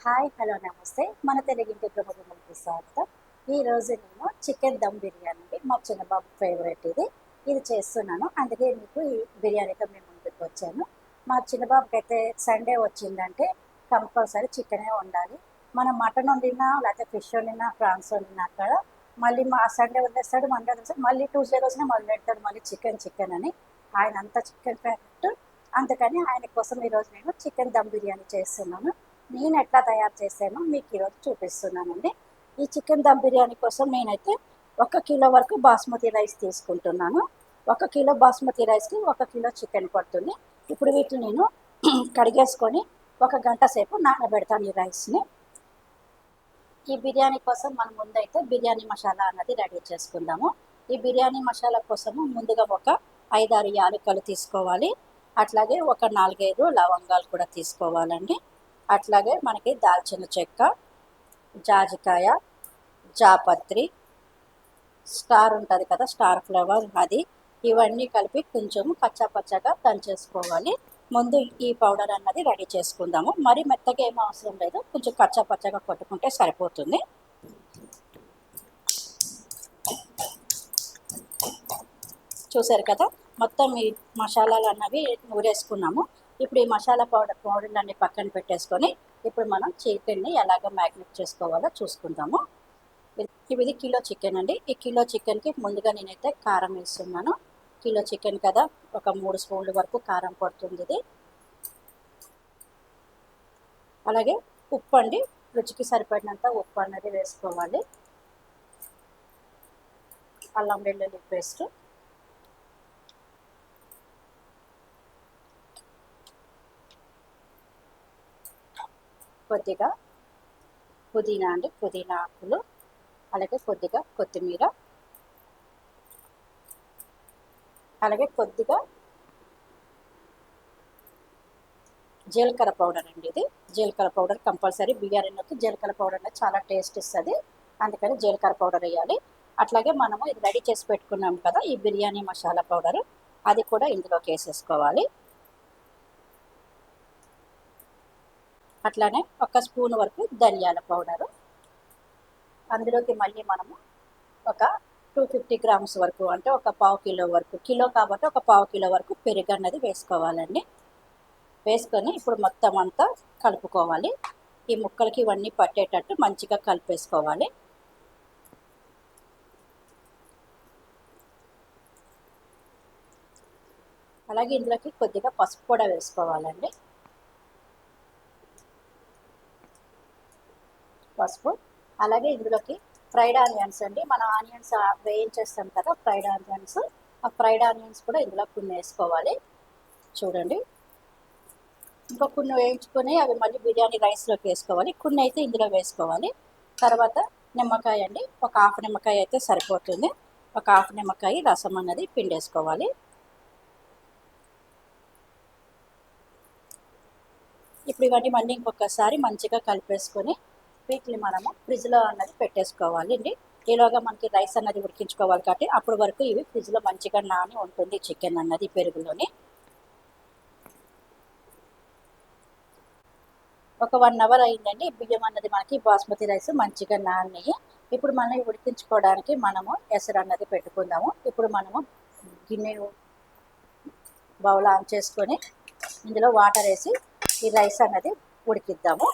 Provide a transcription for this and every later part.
Hi hello నమస్తే మన తెలుగింటి గృహములకి స్వాగతం. ఈరోజు నేను చికెన్ దమ్ బిర్యానీ అండి, మా చిన్నబాబు ఫేవరెట్ ఇది చేస్తున్నాను. అందుకే మీకు ఈ బిర్యానీతో మేము ముందుకు వచ్చాను. మా చిన్నబాబుకి అయితే సండే వచ్చిందంటే కంపల్సరీ చికెనే ఉండాలి. మనం మటన్ వండినా లేకపోతే ఫిష్ వండినా ప్రాన్స్ వండినా అక్కడ మళ్ళీ మా సండే వదిలేస్తాడు, మండే వదిలేస్తాడు, మళ్ళీ ట్యూస్డే రోజున మొదలు పెడతాడు మళ్ళీ చికెన్ చికెన్ అని. ఆయన అంతా చికెన్ ఫేవరెట్. అందుకని ఆయన కోసం ఈరోజు నేను చికెన్ దమ్ బిర్యానీ చేస్తున్నాను. నేను ఎట్లా తయారు చేసానో మీకు ఈరోజు చూపిస్తున్నానండి. ఈ చికెన్ దమ్ బిర్యానీ కోసం నేనైతే 1 కిలో వరకు బాస్మతి రైస్ తీసుకుంటున్నాను. 1 కిలో బాస్మతి రైస్కి 1 కిలో చికెన్ పడుతుంది. ఇప్పుడు వీటిని నేను కడిగేసుకొని 1 గంట సేపు నానబెడతాను ఈ రైస్ని. ఈ బిర్యానీ కోసం మనం ముందైతే బిర్యానీ మసాలా అన్నది రెడీ చేసుకుందాము. ఈ బిర్యానీ మసాలా కోసము ముందుగా ఒక 5-6 యాలకులు తీసుకోవాలి. అట్లాగే ఒక 4-5 లవంగాలు కూడా తీసుకోవాలండి. అట్లాగే మనకి దాల్చిన చెక్క, జాజికాయ, జాపత్రి, స్టార్ ఉంటుంది కదా, స్టార్ ఫ్లవర్ అది, ఇవన్నీ కలిపి కొంచెం పచ్చగా దంచేసుకోవాలి. ముందు ఈ పౌడర్ అన్నది రెడీ చేసుకుందాము. మరి మెత్తగా ఏం అవసరం లేదు, కొంచెం పచ్చగా కొట్టుకుంటే సరిపోతుంది. చూసారు కదా, మొత్తం ఈ మసాలాలు అన్నవి నూరేసుకున్నాము. ఇప్పుడు ఈ మసాలా పౌడర్లు అన్ని పక్కన పెట్టేసుకొని ఇప్పుడు మనం చికెన్ని ఎలాగ మ్యాగ్నేట్ చేసుకోవాలో చూసుకుందాము. ఇది కిలో చికెన్ అండి. ఈ కిలో చికెన్కి ముందుగా నేనైతే కారం వేస్తున్నాను. కిలో చికెన్ కదా, ఒక 3 స్పూన్ల వరకు కారం పడుతుంది ఇది. అలాగే ఉప్పు అండి, రుచికి సరిపడినంత ఉప్పు అన్నది వేసుకోవాలి. అల్లం వెల్లుల్లి పేస్ట్, కొద్దిగా పుదీనా అండి, పుదీనా ఆకులు, అలాగే కొద్దిగా కొత్తిమీర, అలాగే కొద్దిగా జీలకర్ర పౌడర్ అండి. ఇది జీలకర్ర పౌడర్ కంపల్సరీ, బిర్యానీలోకి జీలకర్ర పౌడర్ అనేది చాలా టేస్ట్ ఇస్తుంది, అందుకని జీలకర్ర పౌడర్ వేయాలి. అట్లాగే మనము ఇది రెడీ చేసి పెట్టుకున్నాం కదా ఈ బిర్యానీ మసాలా పౌడర్, అది కూడా ఇందులోకి వేసేసుకోవాలి. అట్లానే 1 స్పూన్ వరకు ధనియాల పౌడరు, అందులోకి మళ్ళీ మనము ఒక 250 గ్రామ్స్ వరకు, అంటే ఒక 1/2 కిలో వరకు, కిలో కాబట్టి ఒక 1/2 కిలో వరకు పెరుగు అన్నది వేసుకోవాలండి. వేసుకొని ఇప్పుడు మొత్తం అంతా కలుపుకోవాలి. ఈ ముక్కలకి ఇవన్నీ పట్టేటట్టు మంచిగా కలిపేసుకోవాలి. అలాగే ఇందులోకి కొద్దిగా పసుపు కూడా వేసుకోవాలండి. పసుపు, అలాగే ఇందులోకి ఫ్రైడ్ ఆనియన్స్ అండి. మనం ఆనియన్స్ వేయించేస్తాం కదా ఫ్రైడ్ ఆనియన్స్, ఆ ఫ్రైడ్ ఆనియన్స్ కూడా ఇందులో కొన్ని వేసుకోవాలి. చూడండి, ఇంకా కొన్ని వేయించుకొని అవి మళ్ళీ బిర్యానీ రైస్లోకి వేసుకోవాలి. కొన్ని అయితే ఇందులో వేసుకోవాలి. తర్వాత నిమ్మకాయ అండి, ఒక 1/2 నిమ్మకాయ అయితే సరిపోతుంది. ఒక 1/2 నిమ్మకాయ రసం అన్నది పిండేసుకోవాలి. ఇప్పుడు ఇవన్నీ మళ్ళీ ఇంకొకసారి మంచిగా కలిపేసుకొని వీటిని మనము ఫ్రిడ్జ్లో అన్నది పెట్టేసుకోవాలి అండి. ఈలోగా మనకి రైస్ అన్నది ఉడికించుకోవాలి కాబట్టి అప్పటి వరకు ఇవి ఫ్రిడ్జ్లో మంచిగా నాని ఉంటుంది చికెన్ అన్నది పెరుగులోని. ఒక 1 అవర్ అయిందండి. బియ్యం అన్నది మనకి బాస్మతి రైస్ మంచిగా నానినాయి. ఇప్పుడు మనం ఉడికించుకోవడానికి మనము ఎసరు అన్నది పెట్టుకుందాము. ఇప్పుడు మనము గిన్నె బౌల్ ఆన్ చేసుకొని ఇందులో వాటర్ వేసి ఈ రైస్ అన్నది ఉడికిద్దాము.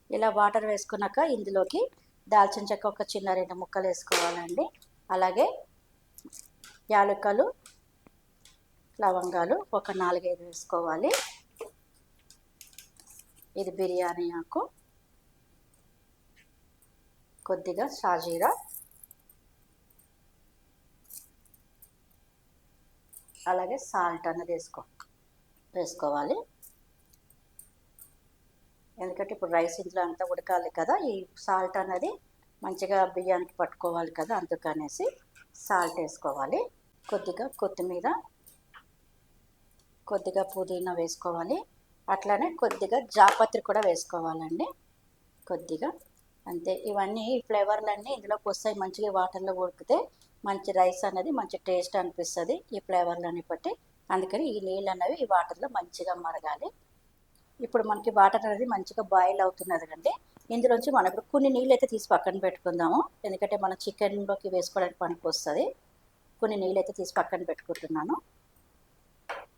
ఇలా వాటర్ వేసుకున్నాక ఇందులోకి దాల్చిన చెక్క ఒక చిన్న 2 ముక్కలు వేసుకోవాలండి. అలాగే యాలకులు, లవంగాలు ఒక 4-5 వేసుకోవాలి. ఇది బిర్యానీ ఆకు, కొద్దిగా షాజీరా, అలాగే సాల్ట్ అన్నది వేసుకోవాలి. ఎందుకంటే ఇప్పుడు రైస్ ఇంట్లో అంతా ఉడకాలి కదా, ఈ సాల్ట్ అన్నది మంచిగా బియ్యానికి పట్టుకోవాలి కదా, అందుకనేసి సాల్ట్ వేసుకోవాలి. కొద్దిగా కొత్తిమీర, కొద్దిగా పుదీనా వేసుకోవాలి. అట్లానే కొద్దిగా జాపత్రి కూడా వేసుకోవాలండి. కొద్దిగా అంతే. ఇవన్నీ ఫ్లేవర్లన్నీ ఇందులోకి వస్తాయి. మంచిగా వాటర్లో ఉడికితే మంచి రైస్ అనేది మంచి టేస్ట్ అనిపిస్తుంది ఈ ఫ్లేవర్లని బట్టి. అందుకని ఈ నీళ్ళు అనేవి ఈ వాటర్లో మంచిగా మరగాలి. ఇప్పుడు మనకి వాటర్ అనేది మంచిగా బాయిల్ అవుతున్నది కండి. ఇందులోంచి మనం ఇప్పుడు కొన్ని నీళ్ళు అయితే తీసి పక్కన పెట్టుకుందాము, ఎందుకంటే మనం చికెన్లోకి వేసుకోవడానికి పనికి వస్తుంది. కొన్ని నీళ్ళు అయితే తీసి పక్కన పెట్టుకుంటున్నాను.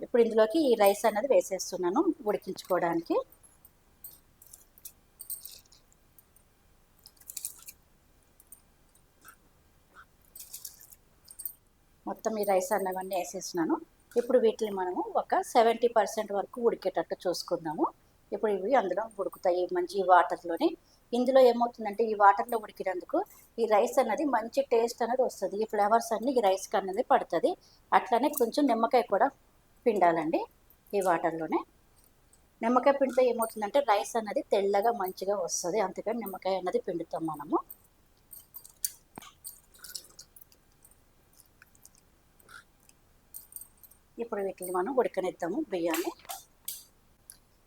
ఇప్పుడు ఇందులోకి ఈ రైస్ అనేది వేసేస్తున్నాను ఉడికించుకోవడానికి. మొత్తం ఈ రైస్ అన్నవన్నీ వేసేసినాను. ఇప్పుడు వీటిని మనము ఒక 70% వరకు ఉడికేటట్టు చూసుకుందాము. ఇప్పుడు ఇవి అందులో ఉడుకుతాయి మంచి వాటర్లోని. ఇందులో ఏమవుతుందంటే ఈ వాటర్లో ఉడికినందుకు ఈ రైస్ అన్నది మంచి టేస్ట్ అనేది వస్తుంది. ఈ ఫ్లేవర్స్ అన్నీ ఈ రైస్కి అన్నది పడుతుంది. అట్లనే కొంచెం నిమ్మకాయ కూడా పిండాలండి ఈ వాటర్లోనే. నిమ్మకాయ పిండితే ఏమవుతుందంటే రైస్ అన్నది తెల్లగా మంచిగా వస్తుంది. అందుకని నిమ్మకాయ అన్నది పిండుతాం మనము. ఇప్పుడు వీటిని మనం ఉడకనిద్దాము బియ్యాన్ని.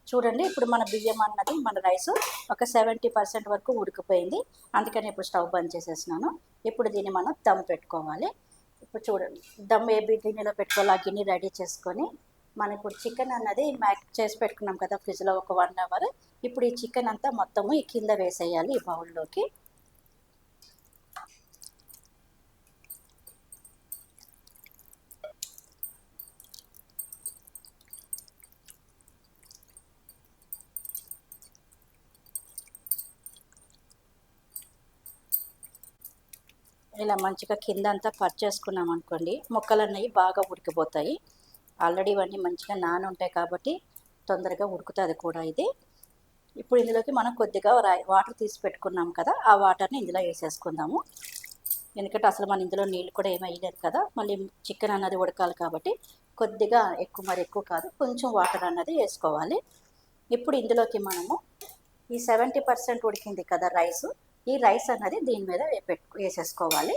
చూడండి, ఇప్పుడు మన బియ్యం అన్నది మన రైస్ ఒక 70% వరకు ఉడికిపోయింది. అందుకని ఇప్పుడు స్టవ్ బంద్ చేసేసినాను. ఇప్పుడు దీన్ని మనం దమ్ పెట్టుకోవాలి. ఇప్పుడు చూడండి, దమ్ ఏ గిన్నెలో పెట్టుకోవాలి ఆ గిన్నె రెడీ చేసుకొని మనం ఇప్పుడు చికెన్ అన్నది మ్యాక్ చేసి పెట్టుకున్నాం కదా ఫ్రిడ్జ్లో ఒక 1 అవర్. ఇప్పుడు ఈ చికెన్ అంతా మొత్తము ఈ కింద వేసేయాలి ఈ బౌల్లోకి. ఇలా మంచిగా కింద అంతా పరిచేసుకున్నాం అనుకోండి, ముక్కలు అన్నవి బాగా ఉడికిపోతాయి. ఆల్రెడీ ఇవన్నీ మంచిగా నాని ఉంటాయి కాబట్టి తొందరగా ఉడుకుతుంది కూడా ఇది. ఇప్పుడు ఇందులోకి మనం కొద్దిగా వాటర్ తీసి పెట్టుకున్నాం కదా, ఆ వాటర్ని ఇందులో వేసేసుకుందాము. ఎందుకంటే అసలు మన ఇందులో నీళ్ళు కూడా ఏమీ వేయలేదు కదా, మళ్ళీ చికెన్ అన్నది ఉడకాలి కాబట్టి కొద్దిగా ఎక్కువ, మరి ఎక్కువ కాదు, కొంచెం వాటర్ అన్నది వేసుకోవాలి. ఇప్పుడు ఇందులోకి మనము ఈ 70% ఉడికింది కదా రైస్, ఈ రైస్ అన్నది దీని మీద వేసేసుకోవాలి.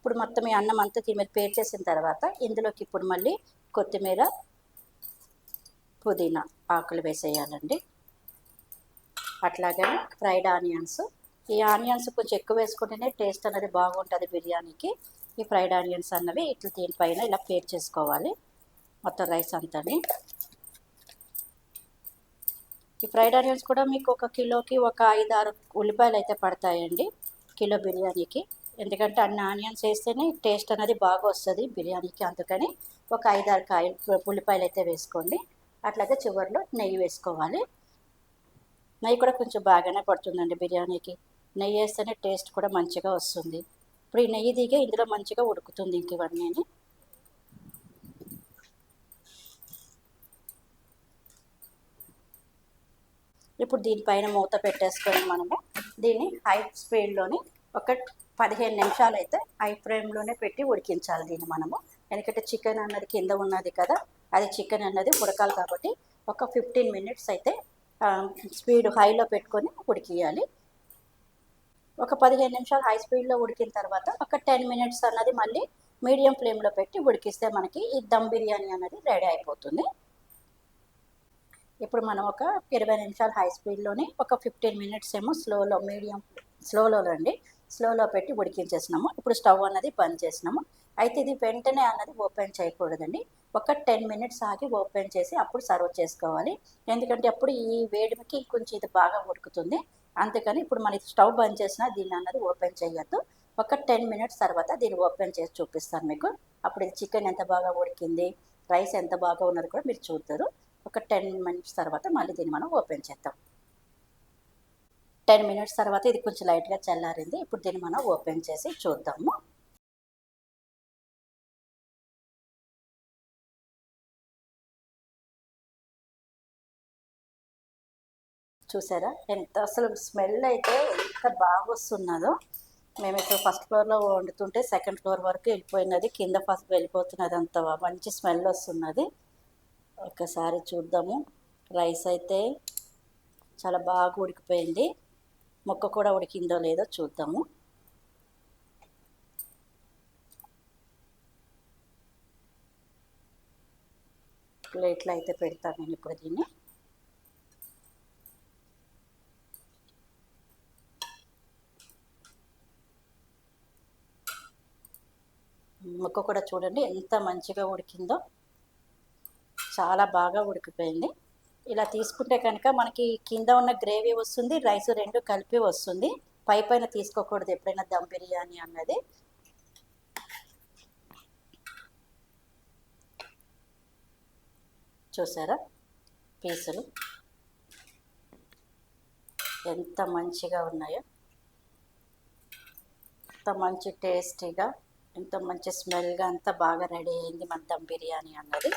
ఇప్పుడు మొత్తం ఈ అన్నం అంతా దీని మీద పేర్చేసిన తర్వాత ఇందులోకి ఇప్పుడు మళ్ళీ కొత్తిమీర, పుదీనా ఆకులు వేసేయాలండి. అట్లాగే ఫ్రైడ్ ఆనియన్స్. ఈ ఆనియన్స్ కొంచెం ఎక్కువ వేసుకుంటేనే టేస్ట్ అనేది బాగుంటుంది బిర్యానీకి. ఈ ఫ్రైడ్ ఆనియన్స్ అన్నవి ఇట్లా దీనిపైన ఇలా పేర్చేసుకోవాలి మొత్తం రైస్ అంతాని. ఈ ఫ్రైడ్ ఆనియన్స్ కూడా మీకు ఒక కిలోకి ఒక 5-6 ఉల్లిపాయలు అయితే పడతాయండి కిలో బిర్యానీకి. ఎందుకంటే అన్ని ఆనియన్స్ వేస్తేనే టేస్ట్ అనేది బాగా వస్తుంది బిర్యానీకి. అందుకని ఒక 5-6 ఉల్లిపాయలు అయితే వేసుకోండి. అట్లాగే చివరిలో నెయ్యి వేసుకోవాలి. నెయ్యి కూడా కొంచెం బాగానే పడుతుందండి బిర్యానీకి. నెయ్యి వేస్తేనే టేస్ట్ కూడా మంచిగా వస్తుంది. ఇప్పుడు ఈ నెయ్యి దిగే ఇందులో మంచిగా ఉడుకుతుంది ఇంక ఇవన్నీ. ఇప్పుడు దీనిపైన మూత పెట్టేసుకొని మనము దీన్ని హై స్పీడ్లోని ఒక 15 నిమిషాలు అయితే హై ఫ్లేమ్లోనే పెట్టి ఉడికించాలి దీన్ని మనము. ఎందుకంటే చికెన్ అన్నది కింద ఉన్నది కదా, అది చికెన్ అన్నది ఉడకాలి కాబట్టి ఒక 15 మినిట్స్ అయితే స్పీడ్ హైలో పెట్టుకొని ఉడికియాలి. ఒక 15 నిమిషాలు హై స్పీడ్లో ఉడికిన తర్వాత ఒక 10 మినిట్స్ అన్నది మళ్ళీ మీడియం ఫ్లేమ్లో పెట్టి ఉడికిస్తే మనకి ఈ దమ్ బిర్యానీ అన్నది రెడీ అయిపోతుంది. ఇప్పుడు మనం ఒక 20 నిమిషాలు హై స్పీడ్లోని ఒక 15 మినిట్స్ ఏమో స్లోలో అండి, స్లోలో పెట్టి ఉడికించేసినాము. ఇప్పుడు స్టవ్ అన్నది బంద్ చేసినాము. అయితే ఇది వెంటనే అన్నది ఓపెన్ చేయకూడదండి. ఒక 10 మినిట్స్ ఆగి ఓపెన్ చేసి అప్పుడు సర్వ్ చేసుకోవాలి. ఎందుకంటే అప్పుడు ఈ వేడికి కొంచెం ఇది బాగా ఉడుకుతుంది. అందుకని ఇప్పుడు మన స్టవ్ బంద్ చేసినా దీన్ని అన్నది ఓపెన్ చేయొద్దు. ఒక 10 మినిట్స్ తర్వాత దీన్ని ఓపెన్ చేసి చూపిస్తాను మీకు. అప్పుడు ఇది చికెన్ ఎంత బాగా ఉడికింది, రైస్ ఎంత బాగా ఉన్నది కూడా మీరు చూద్దరు. ఒక 10 మినిట్స్ తర్వాత మళ్ళీ దీన్ని మనం ఓపెన్ చేద్దాం. 10 మినిట్స్ తర్వాత ఇది కొంచెం లైట్గా చల్లారింది. ఇప్పుడు దీన్ని మనం ఓపెన్ చేసి చూద్దాము. చూసారా ఎంత అసలు స్మెల్ అయితే ఎంత బాగా వస్తున్నదో. మేము ఇప్పుడు ఫస్ట్ ఫ్లోర్లో వండుతుంటే సెకండ్ ఫ్లోర్ వరకు వెళ్ళిపోయినది, కింద ఫస్ట్ వెళ్ళిపోతున్నది, అంత మంచి స్మెల్ వస్తున్నది. ఒకసారి చూద్దాము. రైస్ అయితే చాలా బాగా ఉడికిపోయింది. ముక్క కూడా ఉడికిందో లేదో చూద్దాము. ప్లేట్లో అయితే పెడతాను నేను ఇప్పుడు దీన్ని. ముక్క కూడా చూడండి ఎంత మంచిగా ఉడికిందో, చాలా బాగా ఉడికిపోయింది. ఇలా తీసుకుంటే కనుక మనకి కింద ఉన్న గ్రేవీ వస్తుంది, రైస్ రెండు కలిపి వస్తుంది. పైన తీసుకోకూడదు ఎప్పుడైనా దమ్ బిర్యానీ అన్నది. చూసారా పీసులు ఎంత మంచిగా ఉన్నాయో, ఎంత మంచి టేస్టీగా, ఎంత మంచి స్మెల్గా, అంత బాగా రెడీ అయింది మన దమ్ బిర్యానీ అన్నది.